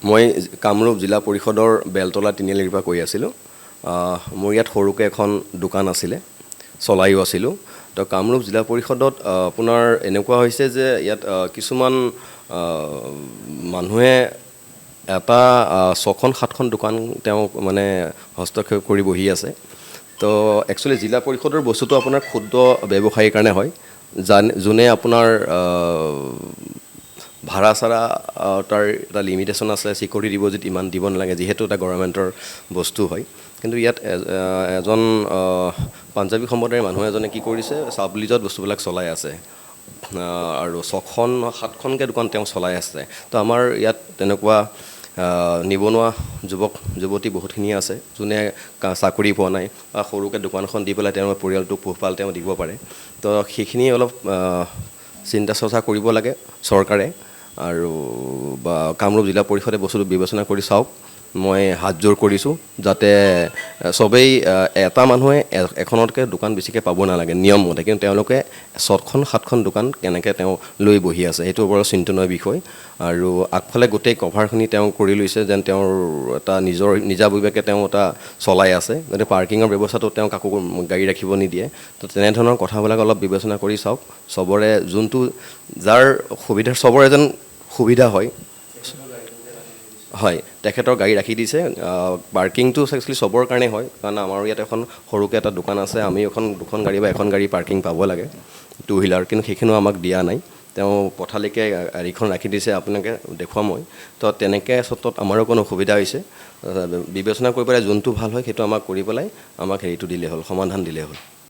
মই কামৰূপ জিলা পৰিষদৰ বেলতলা তিনিআলিৰ পৰা কৈ আছিলোঁ। মোৰ ইয়াত সৰুকৈ এখন দোকান আছিলে, চলাইও আছিলোঁ। তো কামৰূপ জিলা পৰিষদত আপোনাৰ এনেকুৱা হৈছে যে ইয়াত কিছুমান মানুহে এটা 6খন 7খন দোকান তেওঁ মানে হস্তক্ষেপ কৰি বহি আছে। তো একচুৱেলি জিলা পৰিষদৰ বস্তুটো আপোনাৰ ক্ষুদ্ৰ ব্যৱসায়ীৰ কাৰণে হয়, যোনে আপোনাৰ ভাড়া চাৰা তাৰ এটা লিমিটেশ্যন আছে, চিকিউৰিটি ডিপ'জিট ইমান দিব নালাগে, যিহেতু এটা গভৰ্ণমেণ্টৰ বস্তু হয়। কিন্তু ইয়াত এজন পাঞ্জাৱী সম্প্ৰদায়ৰ মানুহ এজনে কি কৰিছে, চাব লিজত বস্তুবিলাক চলাই আছে আৰু 6খন 7খনকৈ দোকান তেওঁ চলাই আছে। তো আমাৰ ইয়াত তেনেকুৱা নিবনুৱা যুৱক যুৱতী বহুতখিনি আছে, যোনে চাকৰি পোৱা নাই বা সৰুকৈ দোকানখন দি পেলাই তেওঁৰ পৰিয়ালটোক পোহপাল তেওঁ দিব পাৰে। তো সেইখিনি অলপ চিন্তা চৰ্চা কৰিব লাগে চৰকাৰে, আৰু বা কামৰূপ জিলা পৰিষদে বস্তুটো বিবেচনা কৰি চাওক। মই হাতযোৰ কৰিছোঁ যাতে চবেই, এটা মানুহে এখনতকৈ দোকান বেছিকৈ পাব নালাগে নিয়মমতে, কিন্তু তেওঁলোকে 6খন 7খন দোকান কেনেকৈ তেওঁ লৈ বহি আছে, সেইটো বৰ চিন্তনীয় বিষয়। আৰু আগফালে গোটেই কভাৰখিনি তেওঁ কৰি লৈছে যেন তেওঁৰ এটা নিজাববীয়াকৈ তেওঁ এটা চলাই আছে, গতিকে পাৰ্কিঙৰ ব্যৱস্থাটো তেওঁ কাকো গাড়ী ৰাখিব নিদিয়ে। তো তেনেধৰণৰ কথাবিলাক অলপ বিবেচনা কৰি চাওক। চবৰে যোনটো যাৰ চবৰে যেন সুবিধা হয়, হয়, তেখেতৰ গাড়ী ৰাখি দিছে। পাৰ্কিংটো একচুৱেলি চবৰ কাৰণে হয়, কাৰণ আমাৰ ইয়াত এখন সৰুকৈ এটা দোকান আছে, আমি দুখন গাড়ী বা এখন গাড়ী পাৰ্কিং পাব লাগে, 2 হুইলাৰ, কিন্তু সেইখিনিও আমাক দিয়া নাই। তেওঁ পথালিকৈ গাড়ীখন ৰাখি দিছে, আপোনালোকে দেখুৱাম মই। তো তেনেকৈ ক্ষেত্ৰত আমাৰো কোনো অসুবিধা হৈছে, বিবেচনা কৰি পেলাই যোনটো ভাল হয় সেইটো আমাক কৰি পেলাই আমাক হেৰিটো দিলেই হ'ল, সমাধান দিলেই হ'ল।